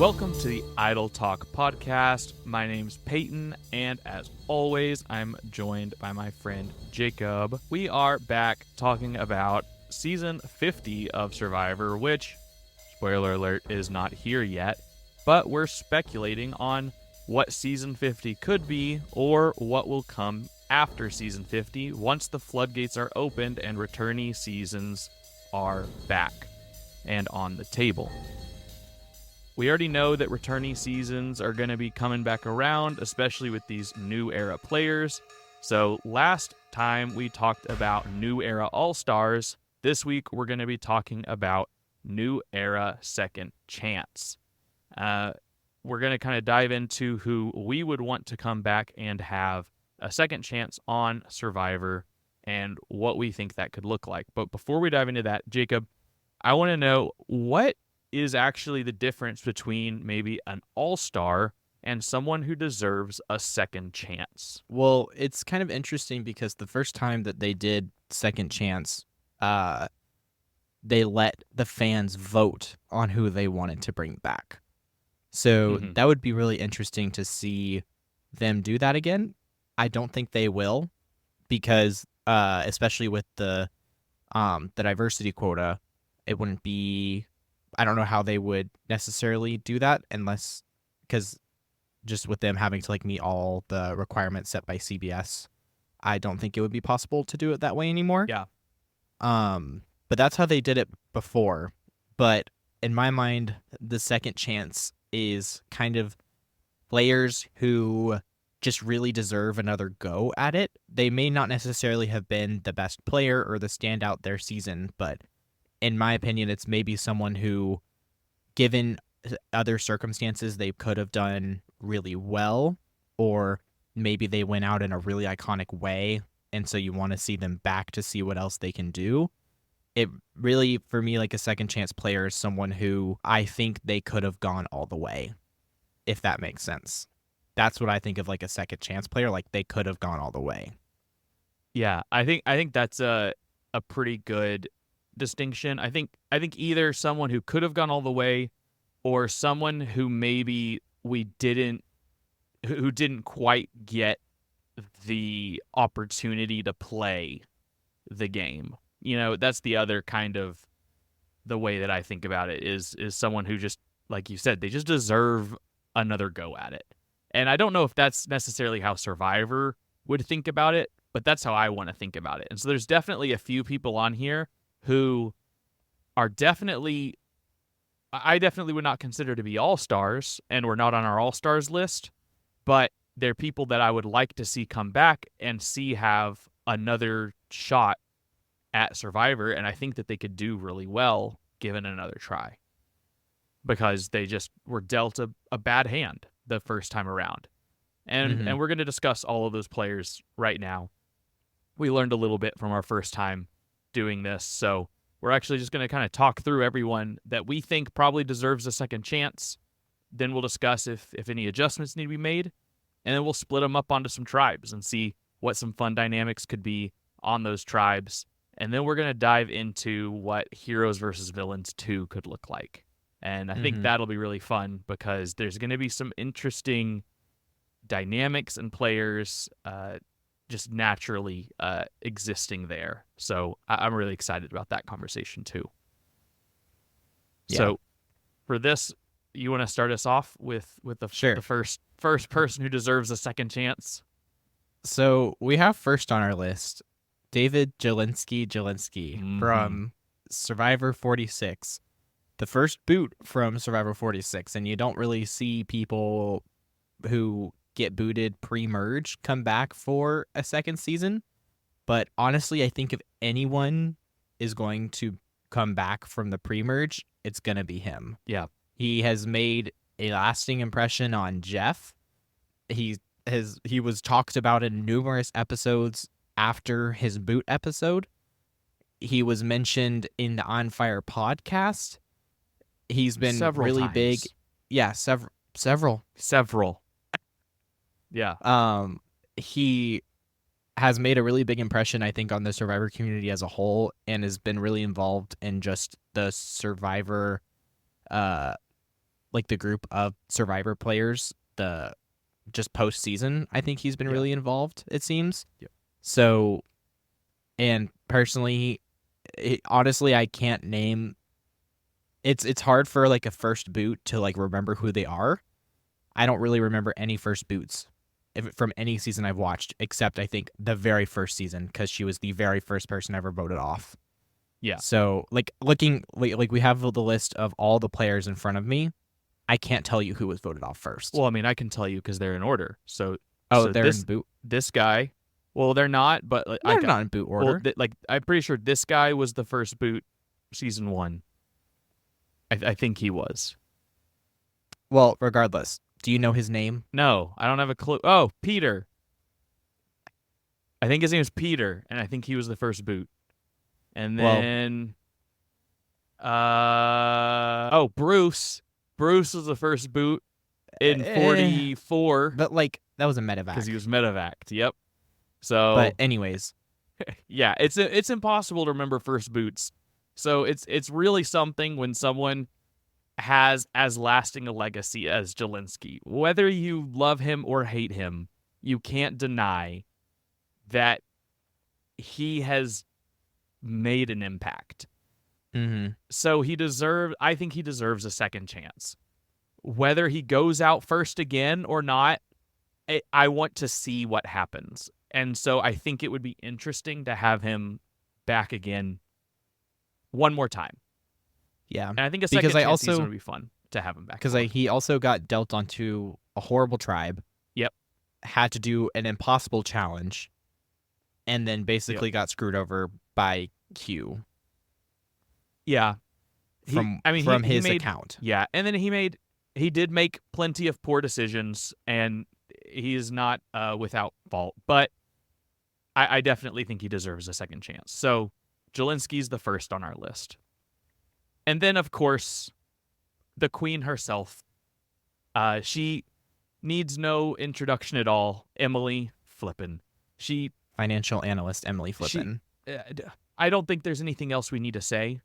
Welcome to the Idle Talk podcast. My name's Peyton, and as always, I'm joined by my friend Jacob. We are back talking about season 50 of Survivor, which, spoiler alert, is not here yet, but we're speculating on what season 50 could be or what will come after season 50 once the floodgates are opened and returnee seasons are back and on the table. We already know that returnee seasons are going to be coming back around, especially with these new era players. So last time we talked about new era all-stars. This week we're going to be talking about new era second chance. We're going to kind of dive into who we would want to come back and have a second chance on Survivor and what we think that could look like. But before we dive into that, Jacob, I want to know what is actually the difference between maybe an all-star and someone who deserves a second chance. Well, it's kind of interesting because the first time that they did second chance, they let the fans vote on who they wanted to bring back. So that would be really interesting to see them do that again. I don't think they will because, especially with the diversity quota, it wouldn't be... I don't know how they would necessarily do that unless, because just with them having to meet all the requirements set by CBS, I don't think it would be possible to do it that way anymore. Yeah. But that's how they did it before. But in my mind, the second chance is kind of players who just really deserve another go at it. They may not necessarily have been the best player or the standout their season, but in my opinion, it's maybe someone who, given other circumstances, they could have done really well, or maybe they went out in a really iconic way, and so you want to see them back to see what else they can do. It really, for me, a second chance player is someone who I think they could have gone all the way, if that makes sense. That's what I think of a second chance player, they could have gone all the way. Yeah, I think that's a pretty good distinction. I think either someone who could have gone all the way or someone who maybe who didn't quite get the opportunity to play the game. You know, that's the other kind of the way that I think about it is someone who just, like you said, they just deserve another go at it. And I don't know if that's necessarily how Survivor would think about it, but that's how I want to think about it. And so there's definitely a few people on here who are I definitely would not consider to be all-stars, and we're not on our all-stars list, but they're people that I would like to see come back and see have another shot at Survivor, and I think that they could do really well given another try because they just were dealt a bad hand the first time around. And we're going to discuss all of those players right now. We learned a little bit from our first time doing this, so we're actually just going to kind of talk through everyone that we think probably deserves a second chance. Then we'll discuss if any adjustments need to be made, and then we'll split them up onto some tribes and see what some fun dynamics could be on those tribes. And then we're going to dive into what Heroes versus Villains 2 could look like. And I think that'll be really fun because there's going to be some interesting dynamics and players just naturally existing there. So I'm really excited about that conversation too. Yeah. So for this, you want to start us off with the first person who deserves a second chance? So we have first on our list, David Jelinski from Survivor 46. The first boot from Survivor 46, and you don't really see people who get booted pre-merge come back for a second season. But honestly, I think if anyone is going to come back from the pre-merge, it's going to be him. Yeah. He has made a lasting impression on Jeff. He was talked about in numerous episodes after his boot episode. He was mentioned in the On Fire podcast. He's been several really times. big. Yeah, several. Yeah. He has made a really big impression, I think, on the Survivor community as a whole, and has been really involved in just the Survivor like the group of Survivor players, the just postseason, I think he's been Yeah. really involved, it seems. Yep. So, and personally, honestly, I can't name. It's hard for like a first boot to like remember who they are. I don't really remember any first boots from any season I've watched, except I think the very first season because she was the very first person ever voted off. Yeah. So like looking like we have the list of all the players in front of me. I can't tell you who was voted off first. Well, I mean, I can tell you because they're in order. So They're in boot. This guy, well, they're not, but like, They're not in boot order. Well, like I'm pretty sure this guy was the first boot season 1. I think he was. Well, regardless, do you know his name? No, I don't have a clue. Oh, Peter. I think his name is Peter, and I think he was the first boot. And then, Bruce. Bruce was the first boot in 44. But like that was a medevac because he was medevaced. Yep. So, but anyways, yeah, it's impossible to remember first boots. So it's really something when someone has as lasting a legacy as Jelinski. Whether you love him or hate him, you can't deny that he has made an impact. mm-hmm. So I think he deserves a second chance. Whether he goes out first again or not, I want to see what happens. And so I think it would be interesting to have him back again one more time. Yeah. And I think a second chance season would be fun to have him back. Because he also got dealt onto a horrible tribe. Yep. Had to do an impossible challenge. And then basically got screwed over by Q. Yeah. From his account. Yeah. And then he did make plenty of poor decisions, and he is not without fault. But I definitely think he deserves a second chance. So Jelinski's the first on our list. And then, of course, the queen herself. She needs no introduction at all. Emily Flippin. Financial analyst Emily Flippin. I don't think there's anything else we need to say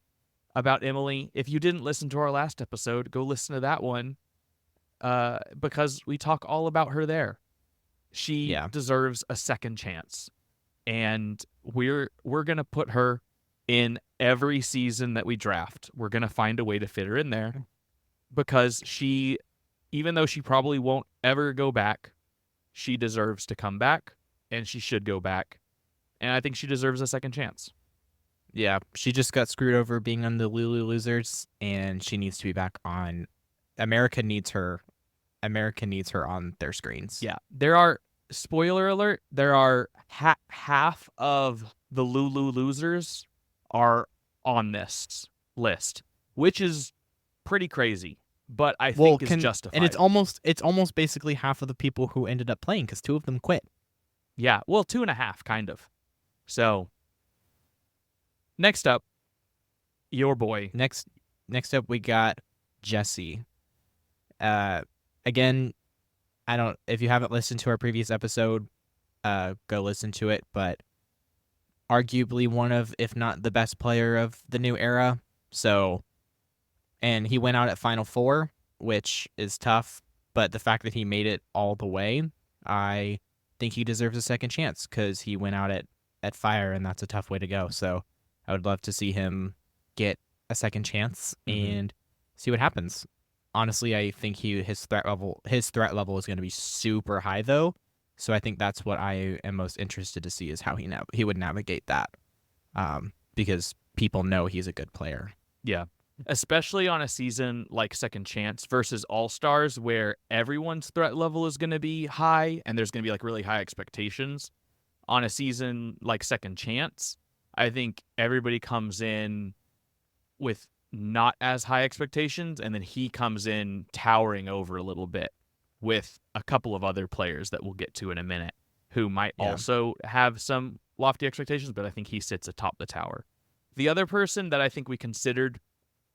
about Emily. If you didn't listen to our last episode, go listen to that one, because we talk all about her there. She deserves a second chance, and we're gonna put her in every season that we draft. We're gonna find a way to fit her in there, because even though she probably won't ever go back, she deserves to come back, and she should go back, and I think she deserves a second chance. Yeah, she just got screwed over being on the Lulu Losers, and she needs to be back on. America needs her. America needs her on their screens. Yeah, there are, spoiler alert, there are half of the Lulu Losers are on this list, which is pretty crazy, but I think is justified. And it's almost basically half of the people who ended up playing, because 2 of them quit. Yeah, well, 2.5, kind of. So, next up, your boy. Next up, we got Jesse. Again, if you haven't listened to our previous episode, go listen to it, but arguably one of, if not the best player of the new era. So, and he went out at Final Four, which is tough, but the fact that he made it all the way, I think he deserves a second chance, because he went out at Fire, and that's a tough way to go. So I would love to see him get a second chance and see what happens. Honestly, I think his threat level is going to be super high, though. So I think that's what I am most interested to see, is how he would navigate that, because people know he's a good player. Yeah, especially on a season like Second Chance versus All-Stars, where everyone's threat level is going to be high and there's going to be like really high expectations. On a season like Second Chance, I think everybody comes in with not as high expectations, and then he comes in towering over a little bit with a couple of other players that we'll get to in a minute who might also have some lofty expectations, but I think he sits atop the tower. The other person that I think we considered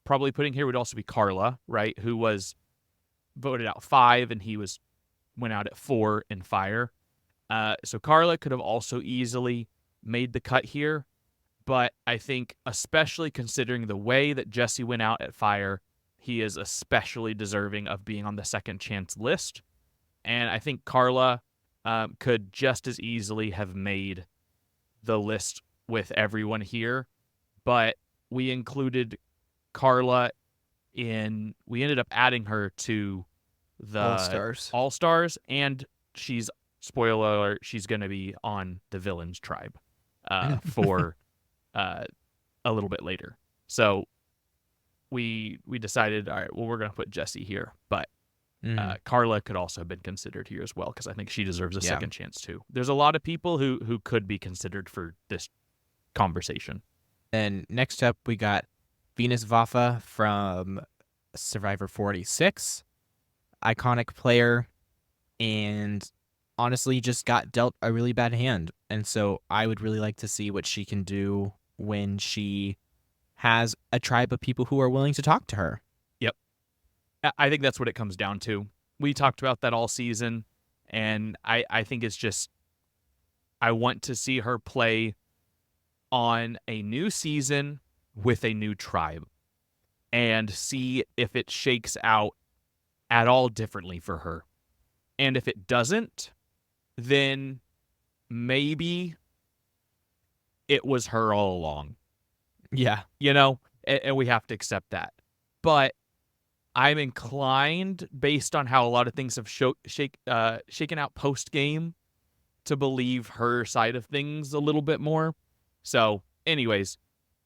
probably putting here would also be Carla, right? Who was voted out 5, and he went out at 4 in Fire. So Carla could have also easily made the cut here, but I think especially considering the way that Jesse went out at Fire he is especially deserving of being on the second chance list. And I think Karla could just as easily have made the list with everyone here, but we included Karla we ended up adding her to the All Stars, and she's, spoiler alert, she's going to be on the villains tribe for a little bit later. So we decided, all right, well, we're going to put Jessie here, but Karla could also have been considered here as well, because I think she deserves a second chance too. There's a lot of people who could be considered for this conversation. And next up, we got Venus Vafa from Survivor 46, iconic player, and honestly just got dealt a really bad hand. And so I would really like to see what she can do when she has a tribe of people who are willing to talk to her. Yep. I think that's what it comes down to. We talked about that all season, and I think it's just, I want to see her play on a new season with a new tribe and see if it shakes out at all differently for her. And if it doesn't, then maybe it was her all along. Yeah. You know, and we have to accept that. But I'm inclined, based on how a lot of things have shaken out post-game, to believe her side of things a little bit more. So, anyways,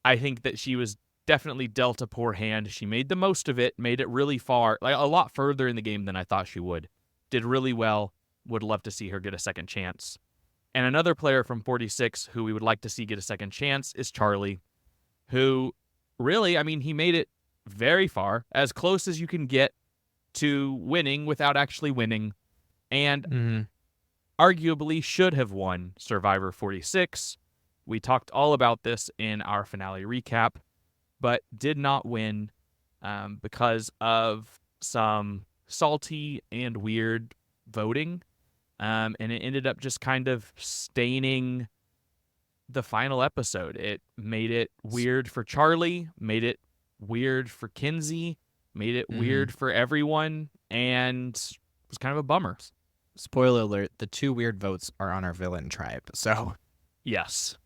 I think that she was definitely dealt a poor hand. She made the most of it, made it really far, like a lot further in the game than I thought she would. Did really well. Would love to see her get a second chance. And another player from 46 who we would like to see get a second chance is Charlie, who really, I mean, he made it very far, as close as you can get to winning without actually winning, and arguably should have won Survivor 46. We talked all about this in our finale recap, but did not win because of some salty and weird voting, and it ended up just kind of staining the final episode. It made it weird for Charlie, made it weird for Kinsey, made it weird for everyone, and was kind of a bummer. Spoiler alert, the two weird votes are on our villain tribe. So, yes.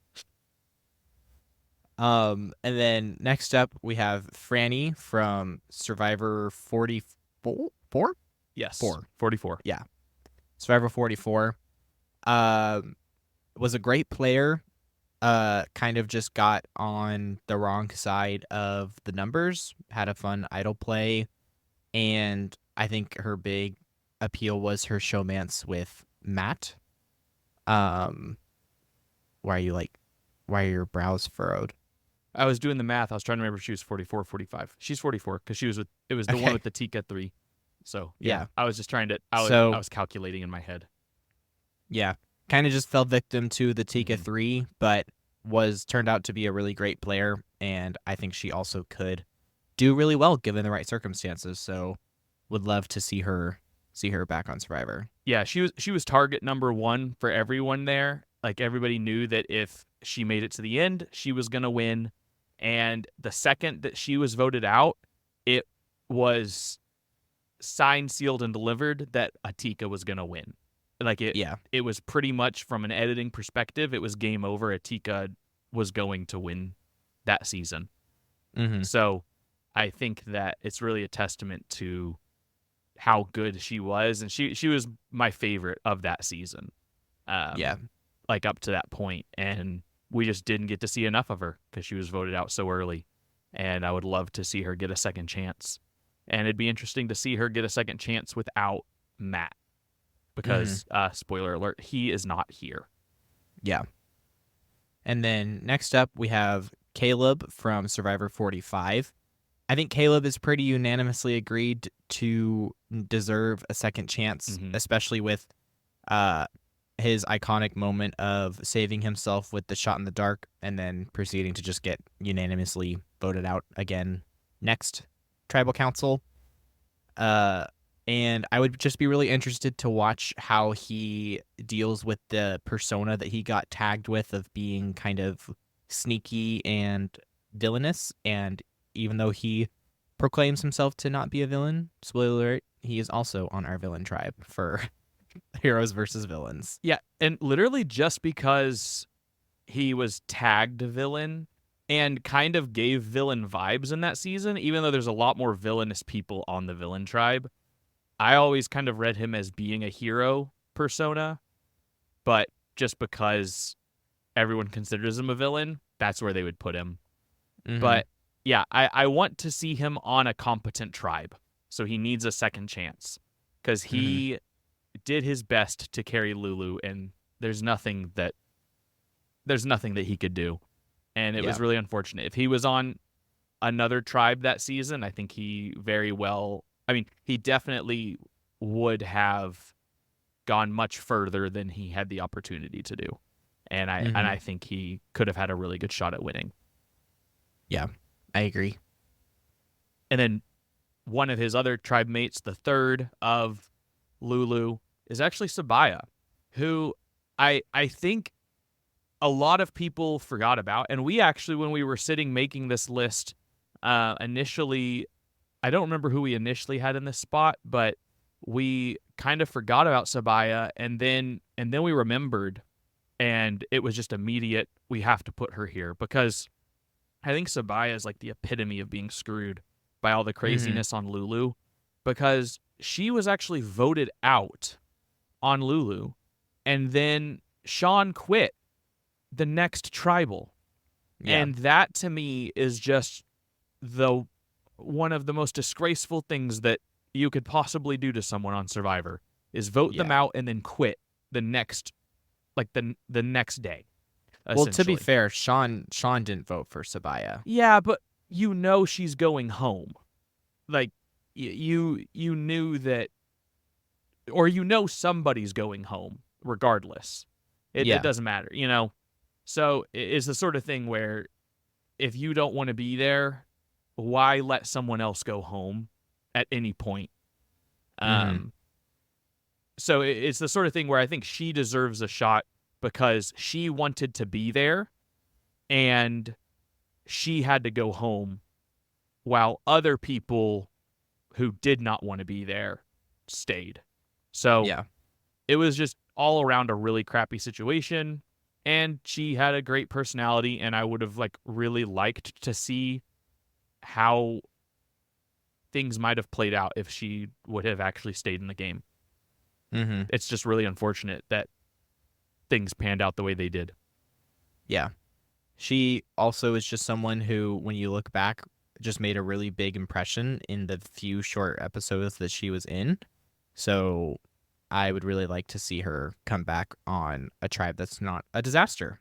And then next up we have Franny from Survivor 44? Yes. 44. Yeah. Survivor 44. Was a great player. Kind of just got on the wrong side of the numbers, had a fun idol play, and I think her big appeal was her showmance with Matt. Why are your brows furrowed? I was doing the math. I was trying to remember if she was 44 or 45. She's 44 because it was the one with the Tika 3. So, yeah. I was just trying to, I was calculating in my head. Yeah. Kind of just fell victim to the Tika 3, but turned out to be a really great player, and I think she also could do really well given the right circumstances. So, would love to see her back on Survivor. Yeah, she was target number 1 for everyone there. Like, everybody knew that if she made it to the end, she was going to win. And the second that she was voted out, it was signed, sealed, and delivered that Atika was going to win. Like, it was pretty much, from an editing perspective, it was game over. Atika was going to win that season. So I think that it's really a testament to how good she was. And she was my favorite of that season. Like, up to that point. And we just didn't get to see enough of her because she was voted out so early. And I would love to see her get a second chance. And it'd be interesting to see her get a second chance without Matt. Because, spoiler alert, he is not here. Yeah. And then next up, we have Caleb from Survivor 45. I think Caleb is pretty unanimously agreed to deserve a second chance, especially with his iconic moment of saving himself with the shot in the dark and then proceeding to just get unanimously voted out again next tribal council. And I would just be really interested to watch how he deals with the persona that he got tagged with of being kind of sneaky and villainous. And even though he proclaims himself to not be a villain. Spoiler alert, he is also on our villain tribe for heroes versus villains. Yeah, and literally just because he was tagged villain and kind of gave villain vibes in that season, even though there's a lot more villainous people on the villain tribe, I always kind of read him as being a hero persona, but just because everyone considers him a villain, that's where they would put him. Mm-hmm. But yeah, I want to see him on a competent tribe. So he needs a second chance because he did his best to carry Lulu, and there's nothing that he could do. And it was really unfortunate. If he was on another tribe that season, I think he he definitely would have gone much further than he had the opportunity to do. And I think he could have had a really good shot at winning. Yeah, I agree. And then one of his other tribe mates, the third of Lulu, is actually Sabaya, who I think a lot of people forgot about. And we actually, when we were sitting making this list, initially, I don't remember who we initially had in this spot, but we kind of forgot about Sabaya, and then we remembered, and it was just immediate. We have to put her here because I think Sabaya is like the epitome of being screwed by all the craziness on Lulu, because she was actually voted out on Lulu, and then Sean quit the next tribal. Yeah. And that to me is just one of the most disgraceful things that you could possibly do to someone on Survivor is vote them out and then quit the next the next day. Well, to be fair, Sean didn't vote for Sabaya. Yeah, but she's going home. Like you knew that, or somebody's going home regardless. It doesn't matter, So it's the sort of thing where if you don't want to be there, why let someone else go home at any point? So it's the sort of thing where I think she deserves a shot because she wanted to be there and she had to go home while other people who did not want to be there stayed. So it was just all around a really crappy situation. And she had a great personality, and I would have really liked to see how things might have played out if she would have actually stayed in the game. It's just really unfortunate that things panned out the way they did. Yeah. She also is just someone who, when you look back, just made a really big impression in the few short episodes that she was in. So I would really like to see her come back on a tribe that's not a disaster.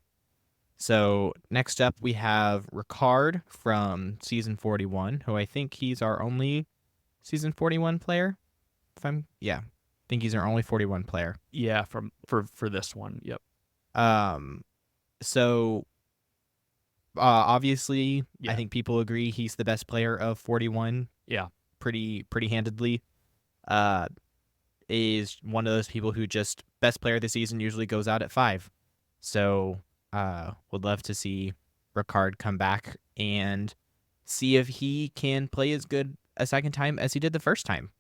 So next up, we have Ricard from season 41, who I think he's our only season 41 player. I think he's our only 41 player. Yeah, for this one. Yep. So obviously, I think people agree he's the best player of 41. Yeah. Pretty handedly. Is one of those people who just best player of the season usually goes out at 5. So would love to see Ricard come back and see if he can play as good a second time as he did the first time.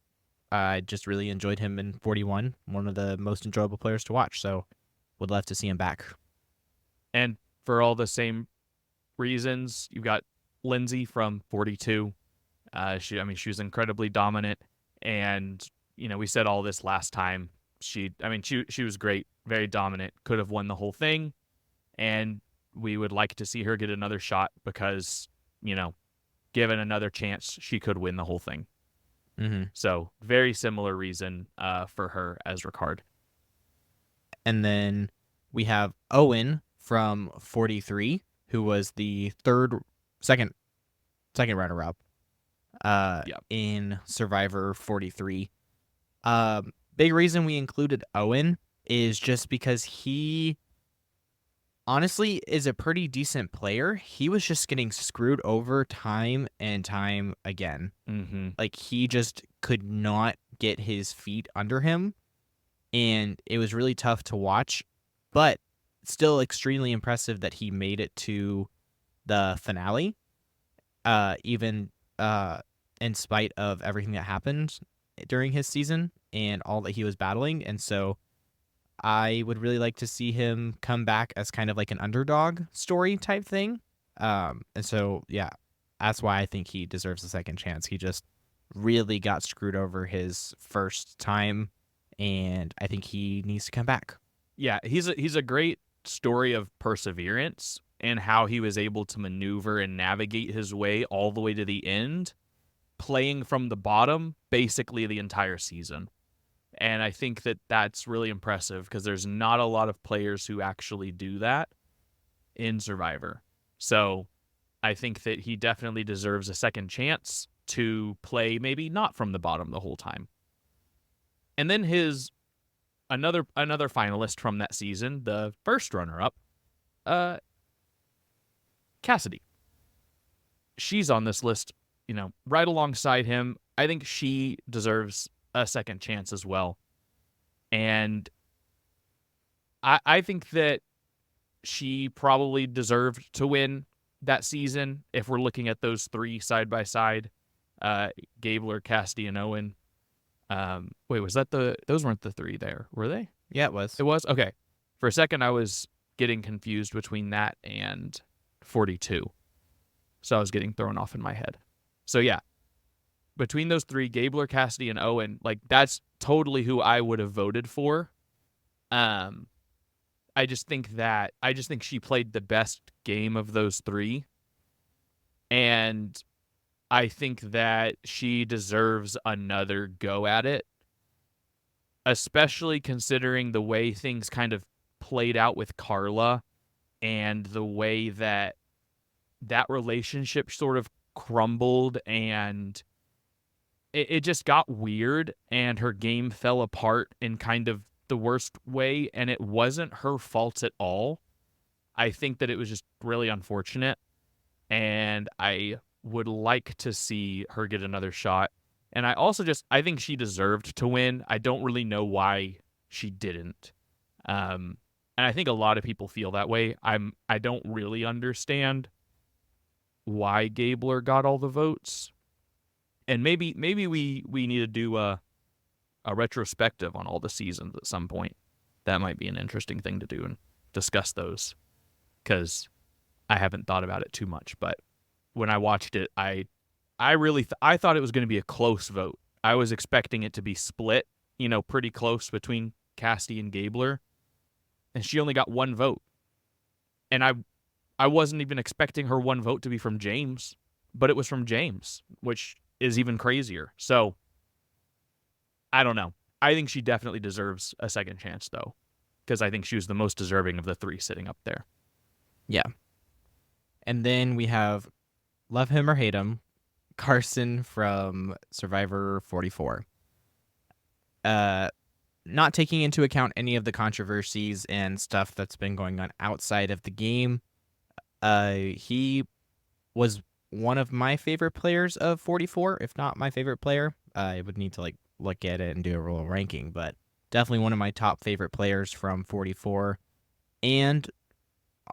I just really enjoyed him in 41, one of the most enjoyable players to watch, so would love to see him back. And for all the same reasons, you've got Lindsay from 42. She was incredibly dominant, and we said all this last time. She was great, very dominant, could have won the whole thing, and we would like to see her get another shot because, given another chance, she could win the whole thing. So very similar reason for her as Ricard. And then we have Owen from 43, who was the second runner-up in Survivor 43. Big reason we included Owen is just because he honestly is a pretty decent player. He was just getting screwed over time and time again. He just could not get his feet under him, and it was really tough to watch, but still extremely impressive that he made it to the finale. Even in spite of everything that happened during his season and all that he was battling. And so I would really like to see him come back as kind of like an underdog story type thing. And so, yeah, that's why I think he deserves a second chance. He just really got screwed over his first time, and I think he needs to come back. Yeah, he's a great story of perseverance and how he was able to maneuver and navigate his way all the way to the end, playing from the bottom basically the entire season. And I think that that's really impressive because there's not a lot of players who actually do that in Survivor. So I think that he definitely deserves a second chance to play maybe not from the bottom the whole time. And then his another finalist from that season, the first runner-up, Cassidy. She's on this list, right alongside him. I think she deserves a second chance as well. And I think that she probably deserved to win that season if we're looking at those three side by side, Gabler, Cassidy, and Owen. Wait, was that those weren't the three there, were they? Yeah, it was. It was? Okay. For a second, I was getting confused between that and 42. So I was getting thrown off in my head. So yeah, between those three, Gabler, Cassidy, and Owen, like that's totally who I would have voted for. I just think she played the best game of those three. And I think that she deserves another go at it, especially considering the way things kind of played out with Carla and the way that relationship sort of crumbled and it just got weird and her game fell apart in kind of the worst way, and it wasn't her fault at all. I think that it was just really unfortunate, and I would like to see her get another shot. And I think she deserved to win. I don't really know why she didn't. And I think a lot of people feel that way. I don't really understand why Gabler got all the votes. And maybe we need to do a retrospective on all the seasons at some point. That might be an interesting thing to do and discuss those, because I haven't thought about it too much. But when I watched it, I thought it was going to be a close vote. I was expecting it to be split, pretty close between Cassidy and Gabler, and she only got one vote. And I wasn't even expecting her one vote to be from James, but it was from James, which is even crazier. So I don't know. I think she definitely deserves a second chance, though, because I think she was the most deserving of the three sitting up there. Yeah. And then we have, love him or hate him, Carson from Survivor 44. Not taking into account any of the controversies and stuff that's been going on outside of the game, he was one of my favorite players of 44, if not my favorite player. I would need to look at it and do a real ranking, but definitely one of my top favorite players from 44, and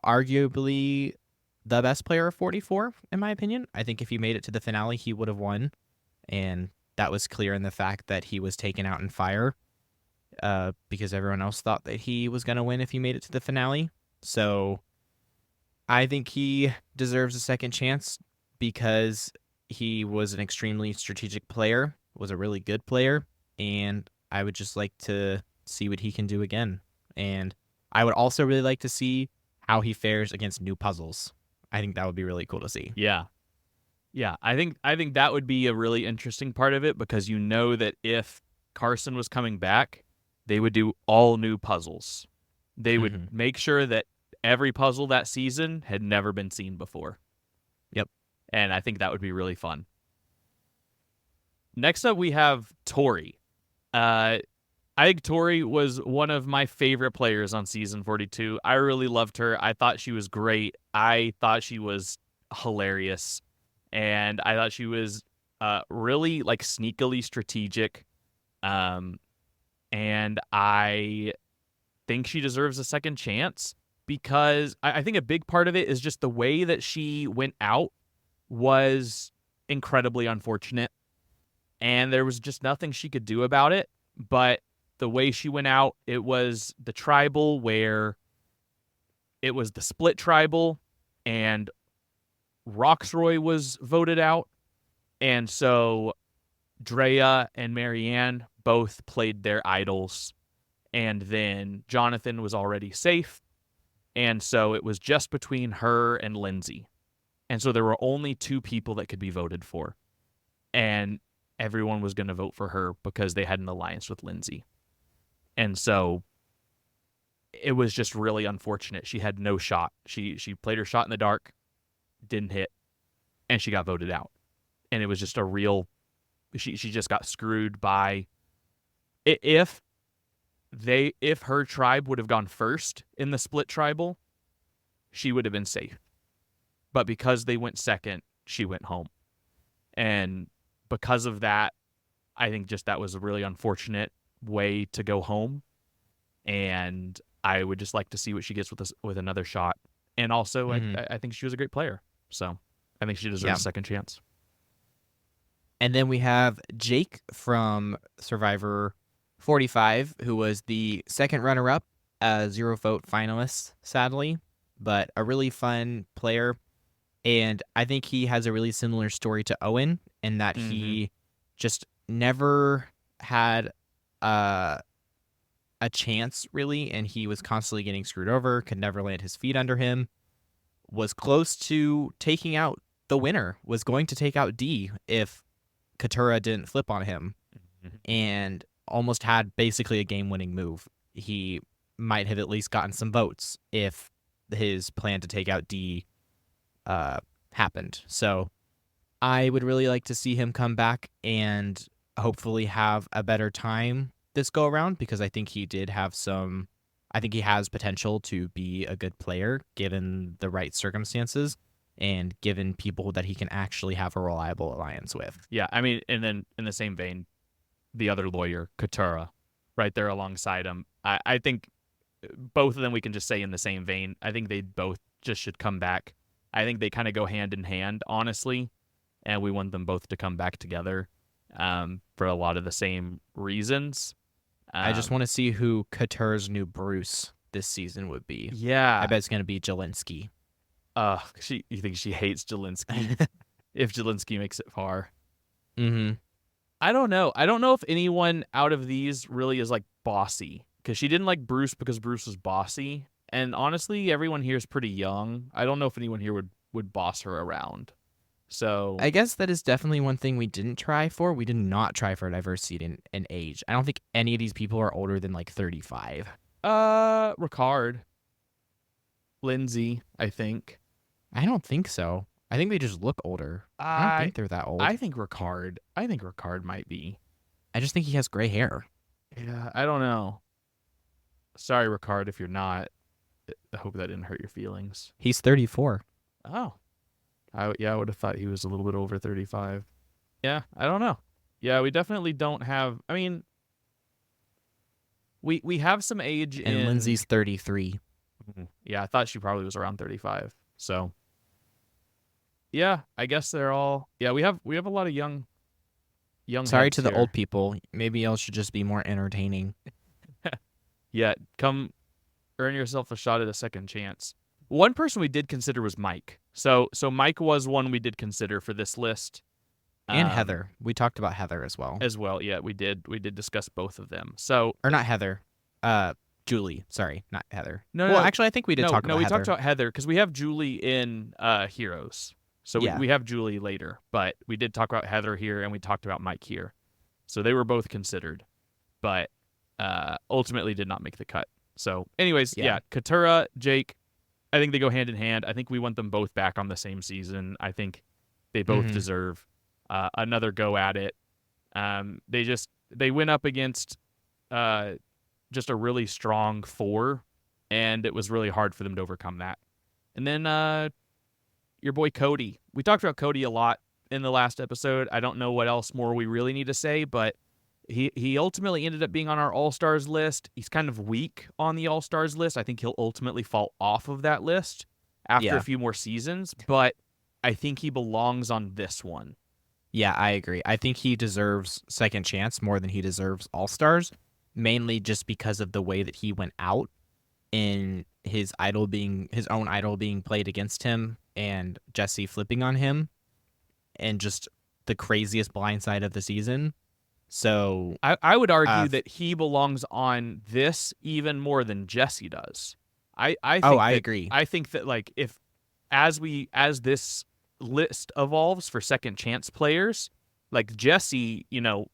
arguably the best player of 44, in my opinion. I think if he made it to the finale, he would have won, and that was clear in the fact that he was taken out in fire, because everyone else thought that he was going to win if he made it to the finale. So I think he deserves a second chance because he was an extremely strategic player, was a really good player, and I would just like to see what he can do again. And I would also really like to see how he fares against new puzzles. I think that would be really cool to see. Yeah. Yeah, I think that would be a really interesting part of it, because that if Carson was coming back, they would do all new puzzles. They would make sure that every puzzle that season had never been seen before. Yep. And I think that would be really fun. Next up, we have Tori. I think Tori was one of my favorite players on season 42. I really loved her. I thought she was great. I thought she was hilarious. And I thought she was really sneakily strategic. And I think she deserves a second chance, because I think a big part of it is just the way that she went out was incredibly unfortunate. And there was just nothing she could do about it. But the way she went out, it was the tribal where it was the split tribal and Roxroy was voted out. And so Drea and Marianne both played their idols. And then Jonathan was already safe. And so it was just between her and Lindsay. And so there were only 2 people that could be voted for. And everyone was going to vote for her because they had an alliance with Lindsay. And so it was just really unfortunate. She had no shot. She played her shot in the dark, didn't hit, and she got voted out. And it was just a real she just got screwed by if her tribe would have gone first in the split tribal, she would have been safe. But because they went second, she went home. And because of that, I think just that was a really unfortunate way to go home. And I would just like to see what she gets with another shot. And also, I think she was a great player. So I think she deserves a second chance. And then we have Jake from Survivor 45, who was the second runner-up, 0-vote finalist, sadly, but a really fun player. And I think he has a really similar story to Owen in that he just never had a chance, really, and he was constantly getting screwed over, could never land his feet under him, was close to taking out the winner, was going to take out D if Katurah didn't flip on him, and almost had basically a game-winning move. He might have at least gotten some votes if his plan to take out D happened. So I would really like to see him come back and hopefully have a better time this go around, because I think he did have I think he has potential to be a good player given the right circumstances and given people that he can actually have a reliable alliance with. Yeah, I mean, and then in the same vein, the other lawyer, Katurah, right there alongside him. I think both of them we can just say in the same vein. I think they both just should come back. I think they kind of go hand in hand, honestly, and we want them both to come back together for a lot of the same reasons. I just want to see who Katurah's new Bruce this season would be. Yeah. I bet it's going to be Jelinski. You think she hates Jelinski if Jelinski makes it far? Mm-hmm. I don't know. I don't know if anyone out of these really is like bossy, because she didn't like Bruce because Bruce was bossy. And honestly, everyone here is pretty young. I don't know if anyone here would boss her around. So I guess that is definitely one thing we didn't try for. We did not try for diversity in age. I don't think any of these people are older than like 35. Ricard. Lindsay, I think. I don't think so. I think they just look older. I don't think they're that old. I think Ricard might be. I just think he has gray hair. Yeah, I don't know. Sorry, Ricard, if you're not. I hope that didn't hurt your feelings. He's 34. Oh. I would have thought he was a little bit over 35. Yeah, I don't know. Yeah, we definitely don't have... I mean, we have some age and in... Lindsay's 33. Yeah, I thought she probably was around 35. So, yeah, I guess they're all... Yeah, we have a lot of young Sorry to the here. old people. Maybe y'all should just be more entertaining. Yeah, come earn yourself a shot at a second chance. One person we did consider was Mike. So Mike was one we did consider for this list. And Heather. We talked about Heather as well. Yeah, we did discuss both of them. So or not Heather. Julie. Sorry, not Heather. No, well, no, actually, I think we did talk about Heather. No, we talked about Heather because we have Julie in Heroes. So we have Julie later, but we did talk about Heather here, and we talked about Mike here. So they were both considered, but ultimately did not make the cut. So anyways, yeah, Katurah, Jake, I think they go hand in hand. I think we want them both back on the same season. I think they both deserve another go at it. They went up against just a really strong 4, and it was really hard for them to overcome that. And then your boy Cody. We talked about Cody a lot in the last episode. I don't know what else more we really need to say, but he ultimately ended up being on our All-Stars list. He's kind of weak on the All-Stars list. I think he'll ultimately fall off of that list after a few more seasons, but I think he belongs on this one. Yeah, I agree. I think he deserves second chance more than he deserves All-Stars, mainly just because of the way that he went out in his own idol being played against him and Jesse flipping on him and just the craziest blindside of the season. So, I would argue uh, that he belongs on this even more than Jesse does. I oh, think I that agree. like if as this list evolves for second chance players, like Jesse,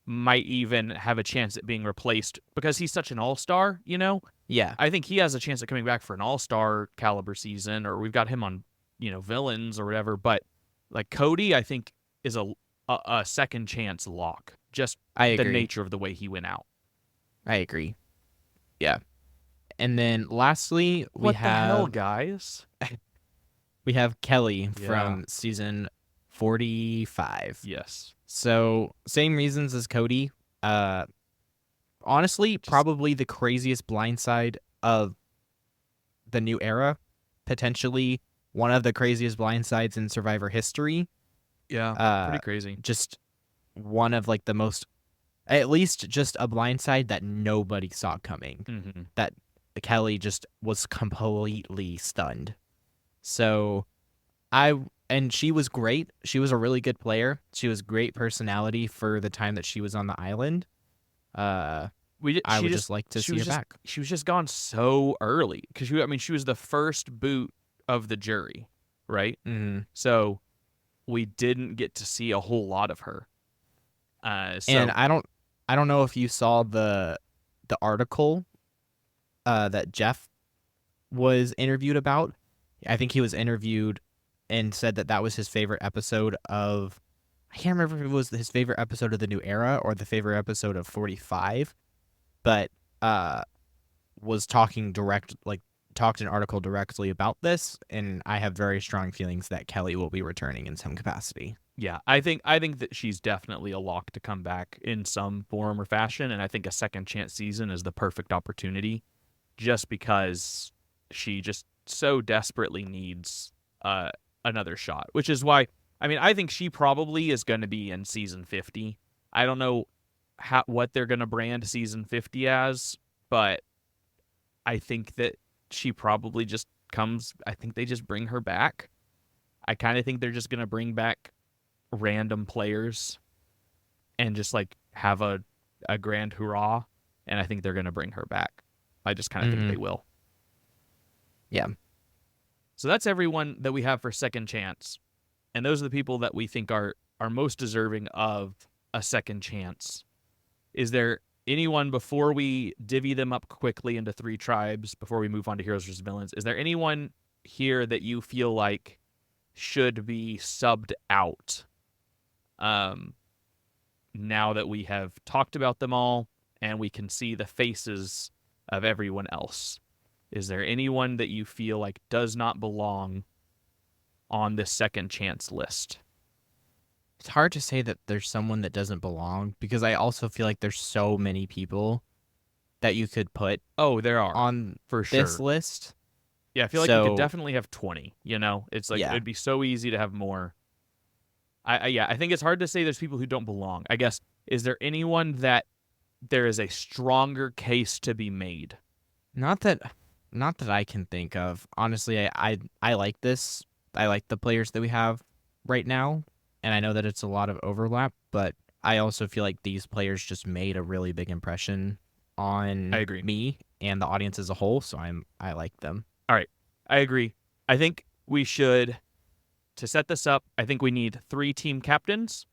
might even have a chance at being replaced because he's such an all-star. Yeah. I think he has a chance at coming back for an all-star caliber season, or we've got him on, villains or whatever. But like Cody, I think is a second chance lock. Just I the agree. nature of the way he went out. I agree. Yeah. And then lastly, What the hell, guys? we have Kellie Yeah. from season 45. Yes. So, same reasons as Cody. Uh Honestly, probably the craziest blindside of the new era, potentially one of the craziest blindsides in Survivor history. Yeah, pretty crazy. Just one of like the most, at least just a blindside that nobody saw coming. Mm-hmm. That Kellie just was completely stunned. So and she was great. She was a really good player. She was great personality for the time that she was on the island. I would just like to see her back. She was just gone so early because she was the first boot of the jury, right? Mm-hmm. So we didn't get to see a whole lot of her. And I don't know if you saw the article that Jeff was interviewed about. I think he was interviewed and said that was his favorite episode of. I can't remember if it was his favorite episode of the new era or the favorite episode of 45, but was talked an article directly about this, and I have very strong feelings that Kellie will be returning in some capacity. Yeah, I think that she's definitely a lock to come back in some form or fashion, and I think a second chance season is the perfect opportunity, just because she just so desperately needs another shot. Which is why I think she probably is going to be in season 50. I don't know what they're going to brand season 50 as, but I think that she probably just comes. I think they just bring her back. I kind of think they're just going to bring back random players and just like have a grand hurrah, and I think they're going to bring her back. I just kind of think they will. Yeah. So that's everyone that we have for second chance, and those are the people that we think are most deserving of a second chance. Is there anyone, before we divvy them up quickly into 3 tribes, before we move on to heroes versus villains, is there anyone here that you feel like should be subbed out? Now that we have talked about them all and we can see the faces of everyone else, is there anyone that you feel like does not belong on this second chance list? It's hard to say that there's someone that doesn't belong, because I also feel like there's so many people that you could put there are on for sure this list. Yeah, I feel like we could definitely have 20, It's like it'd be so easy to have more. I think it's hard to say there's people who don't belong. I guess, is there anyone that there is a stronger case to be made? Not that I can think of. Honestly, I like this. I like the players that we have right now, and I know that it's a lot of overlap, but I also feel like these players just made a really big impression on me and the audience as a whole, so I like them. All right. I agree. I think we should, to set this up, I think we need 3 team captains,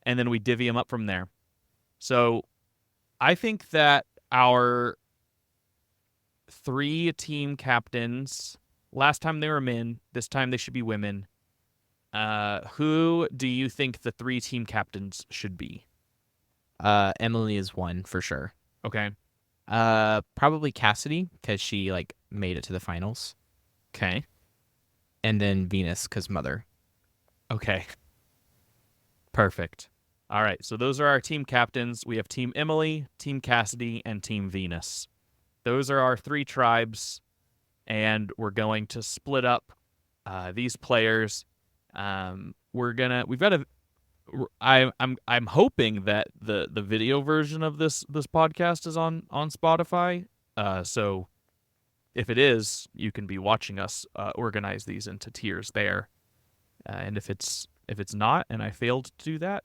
and then we divvy them up from there. So I think that our 3 team captains, last time they were men, this time they should be women. Who do you think the 3 team captains should be? Emily is one for sure. Okay. Probably Cassidy, because she made it to the finals. Okay. And then Venus, because mother. Okay. Perfect. All right, so those are our team captains. We have Team Emily, Team Cassidy, and Team Venus. Those are our 3 tribes, and we're going to split up these players. We've got I'm hoping that the video version of this podcast is on Spotify. So if it is, you can be watching us organize these into tiers there. And if it's not, and I failed to do that,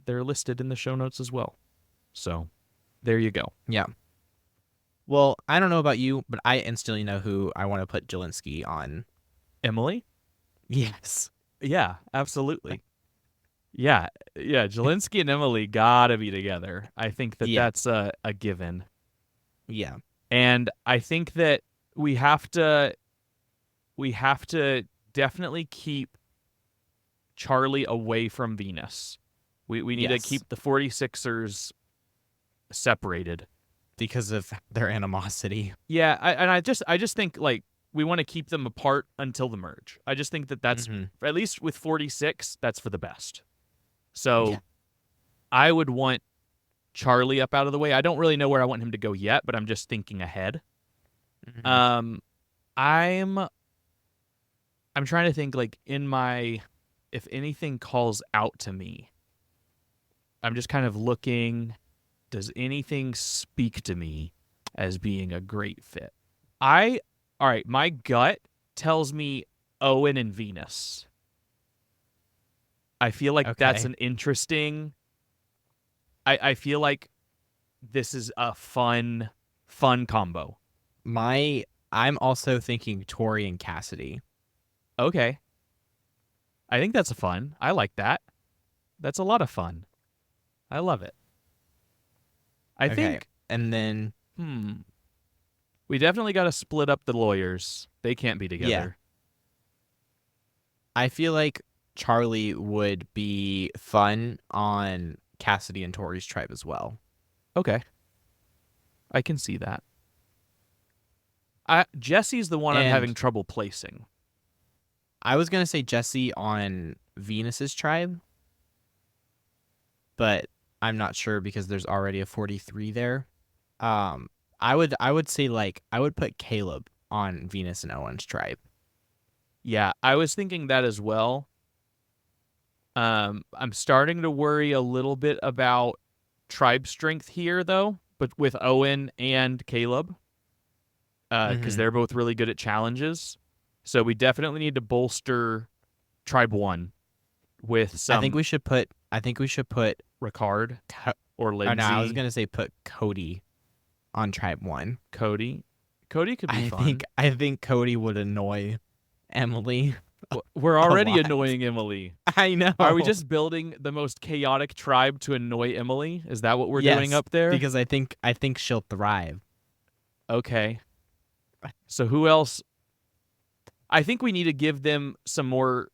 they're listed in the show notes as well. So there you go. Yeah. Well, I don't know about you, but I instantly know who I want to put Jelinski on. Emily? Yes. Yeah, absolutely. Yeah, Jelinski and Emily gotta be together. I think that Yeah. that's a given. Yeah. And I think that we have to definitely keep Charlie away from Venus. We need to Yes. keep the 46ers separated. Because of their animosity. Yeah, I just think like we want to keep them apart until the merge. I just think that that's at least with 46, that's for the best. So Yeah. I would want Charlie up out of the way. I don't really know where I want him to go yet, but I'm just thinking ahead. I'm trying to think like if anything calls out to me. I'm just kind of looking, does anything speak to me as being a great fit? All right, my gut tells me Owen and Venus. I feel like that's an interesting. I feel like this is a fun combo. I'm also thinking Tori and Cassidy. Okay. I think that's fun. I like that. That's a lot of fun. I love it. I think. And then. We definitely got to split up the lawyers. They can't be together. Yeah. I feel like Charlie would be fun on Cassidy and Tori's tribe as well. Okay. I can see that. Jesse's the one I'm having trouble placing. I was going to say Jesse on Venus's tribe, but I'm not sure because there's already a 43 there. I would say like I would put Caleb on Venus and Owen's tribe. Yeah, I was thinking that as well. I'm starting to worry a little bit about tribe strength here though, but with Owen and Caleb, because they're both really good at challenges. So we definitely need to bolster tribe 1 with some. I think we should put Ricard or Lindsay. Oh, no, I was gonna say put Cody on tribe 1. Cody could be fun. I think Cody would annoy Emily. We're already annoying Emily. I know. Are we just building the most chaotic tribe to annoy Emily? Is that what we're doing up there? Because I think she'll thrive. Okay. So who else? I think we need to give them some more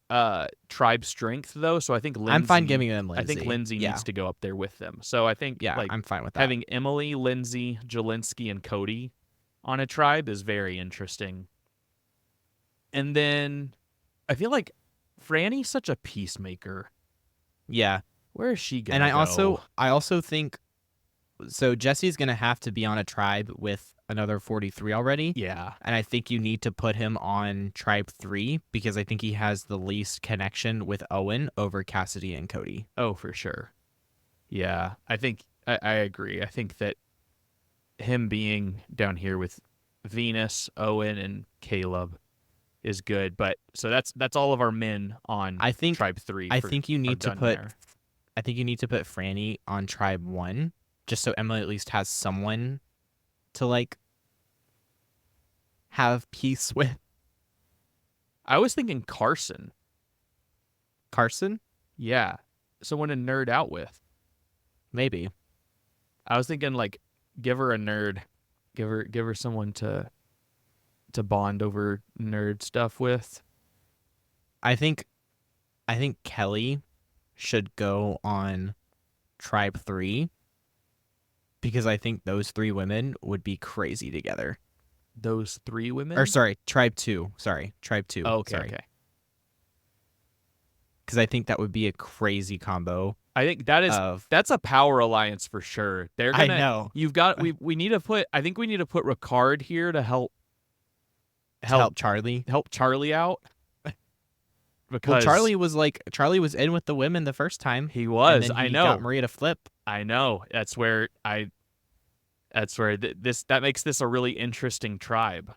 tribe strength, though. So I think Lindsay, I'm fine giving them Lindsay. I think Lindsay needs to go up there with them. So I think I'm fine with that. Having Emily, Lindsay, Jelinski, and Cody on a tribe is very interesting. And then I feel like Franny's such a peacemaker. Yeah. Where is she going? And I also think so Jesse's going to have to be on a tribe with another 43 already. Yeah. And I think you need to put him on tribe 3 because I think he has the least connection with Owen over Cassidy and Cody. Oh, for sure. Yeah. I think I agree. I think that him being down here with Venus, Owen, and Caleb is good. But so that's all of our men on tribe 3. I think you need to put Franny on tribe 1 just so Emily at least has someone to like have peace with. I was thinking Carson. Carson? Yeah. Someone to nerd out with. Maybe. I was thinking like give her a nerd. Give her someone to bond over nerd stuff with. I think Kellie should go on tribe 3 because I think those 3 women would be crazy together. Those 3 women? Or sorry, tribe 2. Tribe 2. Oh, okay. Because I think that would be a crazy combo. I think that's a power alliance for sure. They're gonna. I know. We need to put. I think we need to put Ricard here to help Charlie. Help Charlie out. because Charlie was in with the women the first time. he And was. then I he know. got Maria to flip. I know. That's where this that makes this a really interesting tribe.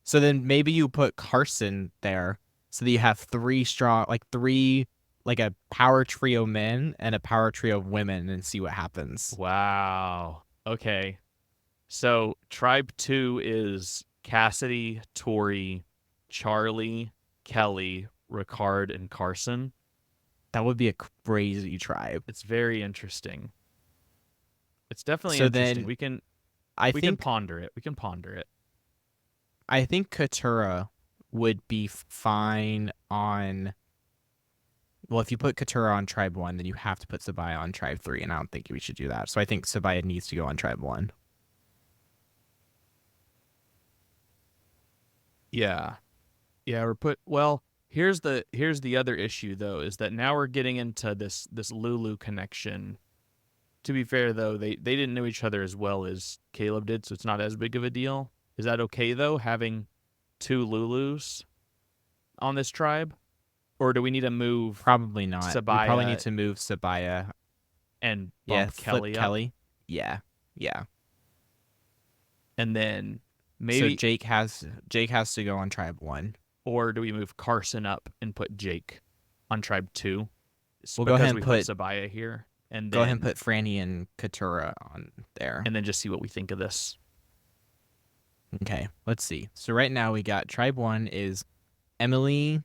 So then maybe you put Carson there, so that you have three strong, like a power trio men and a power trio of women, and see what happens. Wow. Okay. So tribe 2 is Cassidy, Tori, Charlie, Kellie, Ricard, and Carson. That would be a crazy tribe. It's very interesting. It's definitely So interesting. then We can I can think ponder it. We can ponder it. Katurah would be fine on. Well, if you put Katurah on tribe 1, then you have to put Sabaya on tribe 3, and I don't think we should do that. So I think Sabaya needs to go on tribe 1. Yeah. Yeah, here's the other issue though, is that now we're getting into this Lulu connection. To be fair though, they didn't know each other as well as Caleb did, so it's not as big of a deal. Is that okay though, having 2 Lulus on this tribe? Or do we need to move Probably not. Sabaya We probably need to move Sabaya. and Yeah, bump flip Kellie up? Kellie. Yeah. And then maybe So Jake has to go on tribe 1. or do we move Carson up and put Jake on tribe 2? We'll go ahead and put put Sabaya here, and go then ahead and put Franny and Katurah on there. and then just see what we think of this. Okay, let's see. So right now we got tribe 1 is Emily,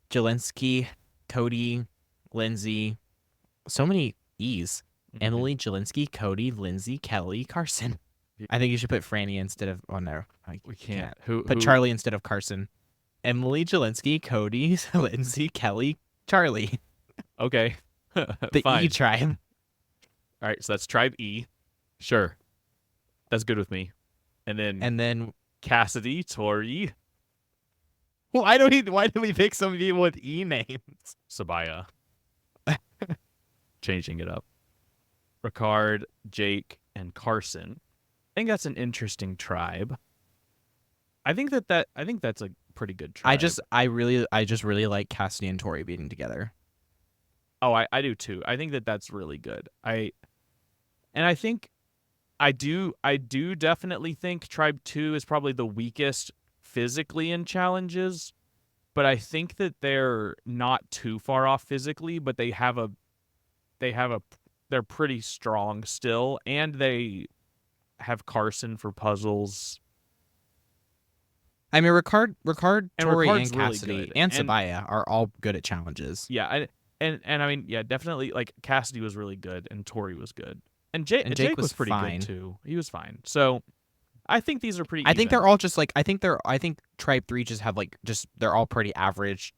Jelinski, Cody, Lindsay. So many E's. Mm-hmm. Emily, Jelinski, Cody, Lindsay, Kellie, Carson. I think you should put Franny instead of. Oh no, We can't. Put Charlie instead of Carson. Emily, Jelinski, Cody, Lindsay, Kellie, Charlie. Okay. The Fine. E tribe. All right, so that's tribe E. Sure. That's good with me. And then Cassidy, Tori, why do we pick some people with E names? Sabaya. Changing it up. Ricard, Jake, and Carson. I think that's an interesting tribe. I think that's a pretty good tribe. I just really like Cassidy and Tori being together. Oh, I do too. I think that's really good. I do definitely think tribe 2 is probably the weakest physically in challenges, but I think that they're not too far off physically, but they're pretty strong still, and they have Carson for puzzles. I mean, Ricard, And Tori, Ricard's and really Cassidy, good. and Sabaya are all good at challenges. Yeah, and I mean, yeah, definitely. Like Cassidy was really good, and Tori was good, and Jake was pretty fine. good too. He was fine. So I think these are pretty. I think even. they're all just like I think tribe 3 just have they're all pretty average,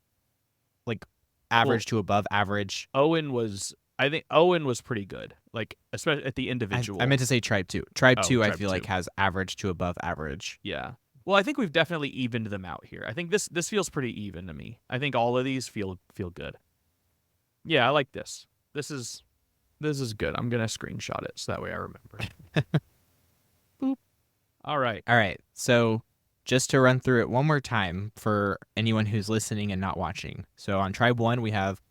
like average to above average. I think Owen was pretty good, like especially at the individual. I meant to say tribe 2. Tribe 2 I tribe feel 2. like has average to above average. Yeah. Well, I think we've definitely evened them out here. I think this feels pretty even to me. I think all of these feel good. Yeah, I like this. This is good. I'm gonna screenshot it so that way I remember. Boop. All right. So just to run through it one more time for anyone who's listening and not watching. So on tribe 1 we have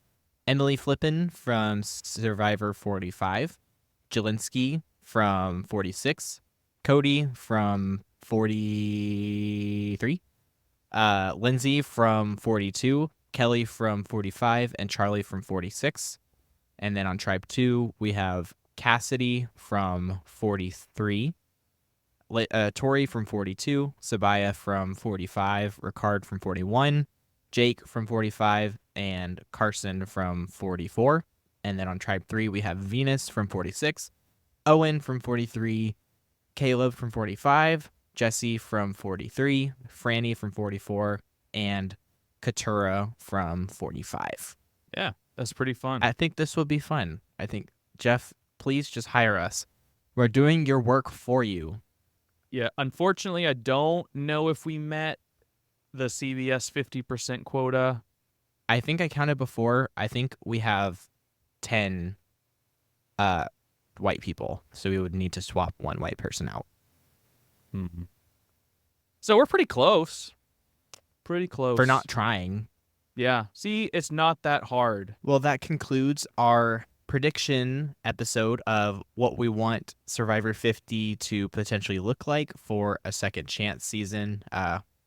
Emily Flippin from Survivor 45, Jelinski from 46, Cody from 43, Lindsay from 42, Kellie from 45, and Charlie from 46. And then on tribe 2 we have Cassidy from 43, Tori from 42, Sabaya from 45, Ricard from 41, Jake from 45, and Carson from 44. And then on tribe 3 we have Venus from 46, Owen from 43, Caleb from 45, Jesse from 43, Franny from 44, and Katurah from 45. Yeah, that's pretty fun. I think this will be fun. I think, Jeff, please just hire us. We're doing your work for you. Yeah, unfortunately, I don't know if we met the CBS 50% quota. I think I counted before. I think we have 10 white people, so we would need to swap one white person out. Mm-hmm. So we're pretty close. Pretty close. For not trying. Yeah. See, it's not that hard. Well, that concludes our prediction episode of what we want Survivor 50 to potentially look like for a second chance season.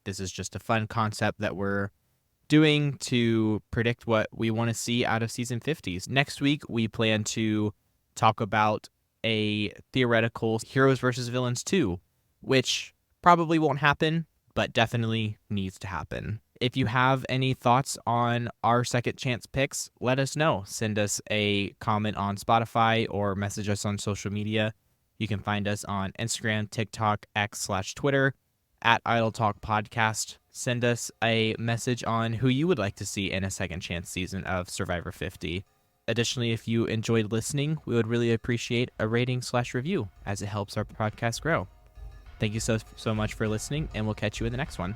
This is just a fun concept that we're doing to predict what we want to see out of season 50s. Next week, we plan to talk about a theoretical Heroes versus Villains 2, which probably won't happen, but definitely needs to happen. If you have any thoughts on our second chance picks, let us know. Send us a comment on Spotify or message us on social media. You can find us on Instagram, TikTok, X/Twitter at Idle Talk Podcast. Send us a message on who you would like to see in a second chance season of Survivor 50. Additionally, if you enjoyed listening, we would really appreciate a rating/review as it helps our podcast grow. Thank you so much for listening, and we'll catch you in the next one.